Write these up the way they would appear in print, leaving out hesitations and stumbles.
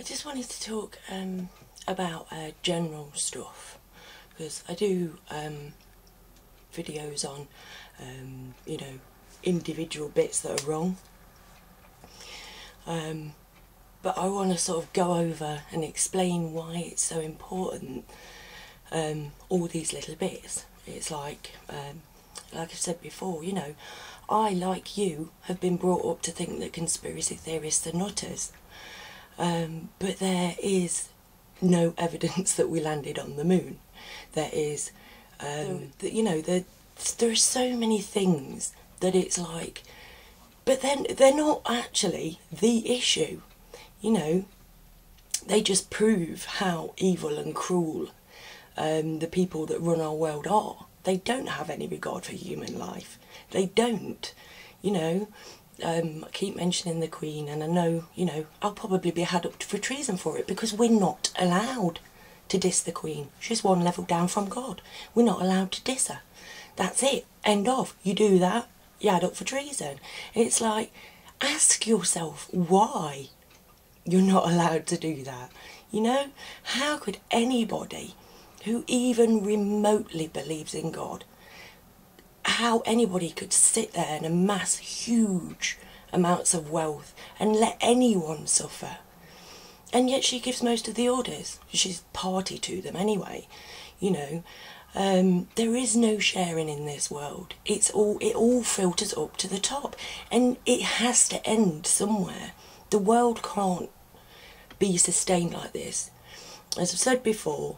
I just wanted to talk about general stuff, because I do videos on, you know, individual bits that are wrong. But I want to sort of go over and explain why it's so important, all these little bits. It's like I've said before, you know, I, like you, have been brought up to think that conspiracy theorists are nutters. But there is no evidence that we landed on the moon. There is, you know, there are so many things that it's like, but then they're not actually the issue. You know, they just prove how evil and cruel the people that run our world are. They don't have any regard for human life. They don't, you know. I keep mentioning the Queen, and I know, you know, I'll probably be had up for treason for it, because we're not allowed to diss the Queen. She's one level down from God. We're not allowed to diss her. That's it. End of. You do that, you're had up for treason. It's like, ask yourself why you're not allowed to do that. You know, how could anybody who even remotely believes in God, how anybody could sit there and amass huge amounts of wealth and let anyone suffer? And yet she gives most of the orders. She's party to them anyway, you know. There is no sharing in this world. It all filters up to the top, and it has to end somewhere. The world can't be sustained like this. As I've said before,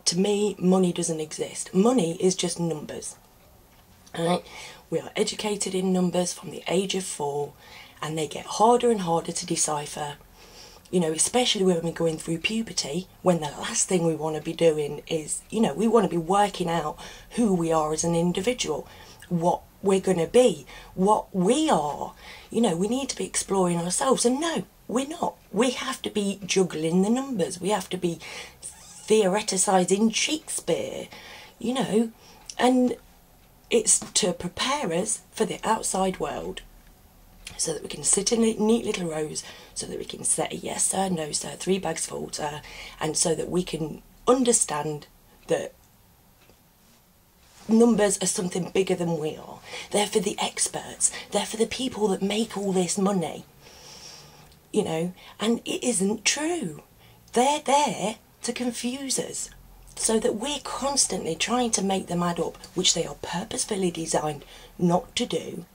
to me, money doesn't exist. Money is just numbers. Right? We are educated in numbers from the age of 4, and they get harder and harder to decipher. You know, especially when we're going through puberty, when the last thing we want to be doing is, you know, we want to be working out who we are as an individual, what we're going to be, what we are. You know, we need to be exploring ourselves, and no, we're not. We have to be juggling the numbers. We have to be theoreticizing Shakespeare, you know, and it's to prepare us for the outside world, so that we can sit in neat little rows, so that we can say yes sir, no sir, 3 bags full sir, and so that we can understand that numbers are something bigger than we are. They're for the experts, they're for the people that make all this money, you know, and it isn't true. They're there to confuse us, so that we're constantly trying to make them add up, which they are purposefully designed not to do,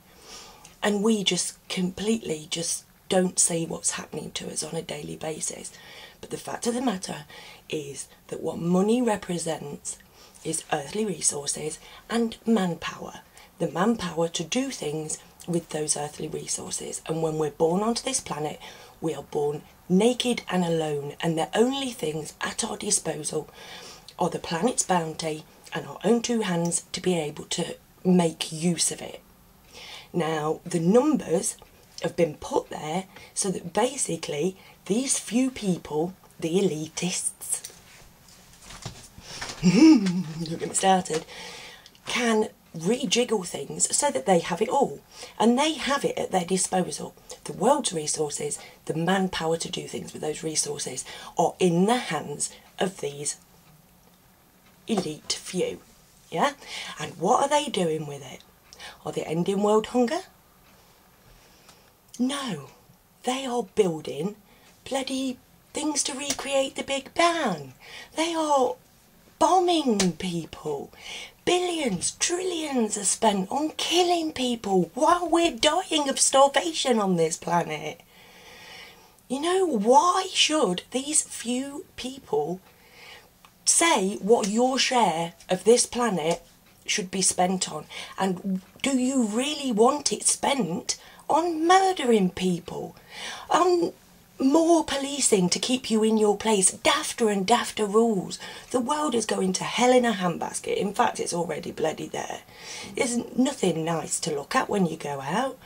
and we just completely just don't see what's happening to us on a daily basis. But the fact of the matter is that what money represents is earthly resources and manpower. The manpower to do things with those earthly resources. And when we're born onto this planet, we are born naked and alone, and the only things at our disposal are the planet's bounty and our own 2 hands to be able to make use of it. Now, the numbers have been put there so that basically these few people, the elitists, don't get me started, can rejiggle things so that they have it all. And they have it at their disposal. The world's resources, the manpower to do things with those resources, are in the hands of these elite few. Yeah? And what are they doing with it? Are they ending world hunger? No. They are building bloody things to recreate the Big Bang. They are bombing people. Billions, trillions are spent on killing people while we're dying of starvation on this planet. You know, why should these few people say what your share of this planet should be spent on? And do you really want it spent on murdering people, on more policing to keep you in your place, dafter and dafter rules? The world is going to hell in a handbasket. In fact, it's already bloody there. There's nothing nice to look at when you go out.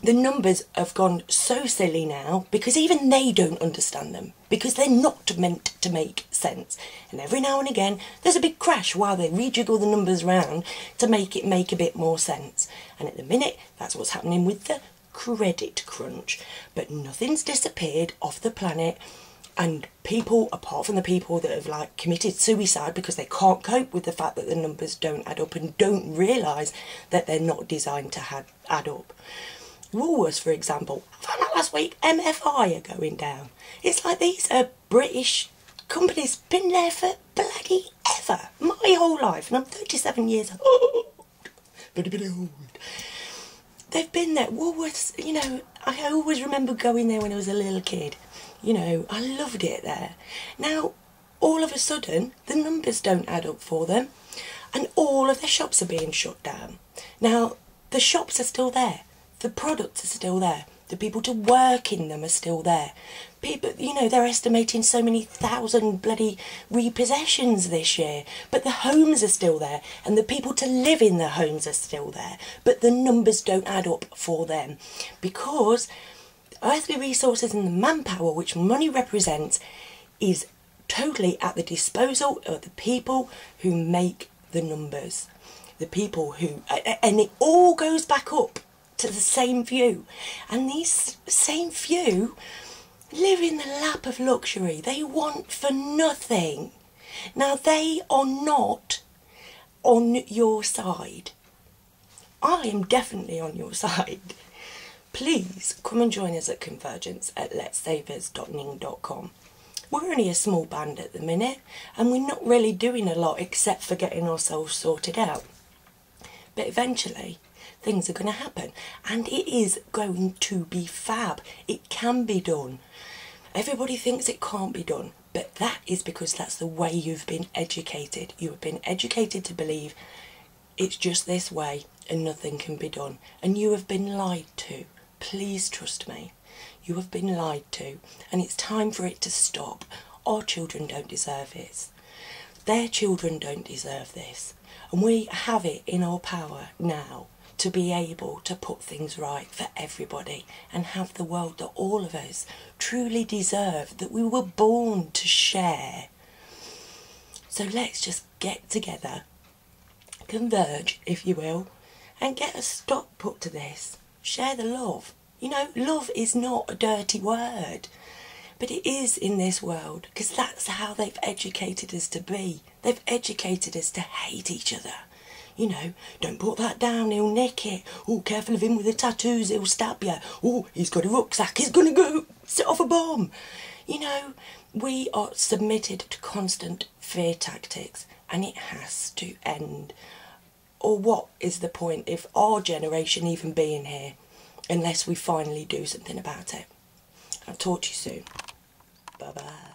The numbers have gone so silly now, because even they don't understand them, because they're not meant to make sense. And every now and again there's a big crash while they rejiggle the numbers round to make it make a bit more sense. And at the minute, that's what's happening with the credit crunch, but nothing's disappeared off the planet. And people, apart from the people that have like committed suicide because they can't cope with the fact that the numbers don't add up and don't realise that they're not designed to add up. Woolworths, for example, I found out last week MFI are going down. It's like these are British companies, been there for bloody ever, my whole life, and I'm 37 years old. But a bit old. They've been there. Woolworths, you know, I always remember going there when I was a little kid. You know, I loved it there. Now, all of a sudden, the numbers don't add up for them, and all of their shops are being shut down. Now, the shops are still there. The products are still there. The people to work in them are still there. People, you know, they're estimating so many thousand bloody repossessions this year, but the homes are still there, and the people to live in the homes are still there, but the numbers don't add up for them, because earthly resources and the manpower which money represents is totally at the disposal of the people who make the numbers. The people who, and it all goes back up to the same few, and these same few live in the lap of luxury. They want for nothing. Now, they are not on your side. I am definitely on your side. Please come and join us at Convergence at letsavers.ning.com. We're only a small band at the minute, and we're not really doing a lot except for getting ourselves sorted out. But eventually, things are going to happen, and it is going to be fab. It can be done. Everybody thinks it can't be done, but that is because that's the way you've been educated. You have been educated to believe it's just this way and nothing can be done, and you have been lied to. Please trust me. You have been lied to, and it's time for it to stop. Our children don't deserve this. Their children don't deserve this, and we have it in our power now to be able to put things right for everybody and have the world that all of us truly deserve, that we were born to share. So let's just get together, converge, if you will, and get a stop put to this. Share the love. You know, love is not a dirty word, but it is in this world, because that's how they've educated us to be. They've educated us to hate each other. You know, don't put that down, he'll nick it. Oh, careful of him with the tattoos, he'll stab you. Oh, he's got a rucksack, he's going to go set off a bomb. You know, we are submitted to constant fear tactics, and it has to end. Or what is the point of our generation even being here, unless we finally do something about it? I'll talk to you soon. Bye-bye.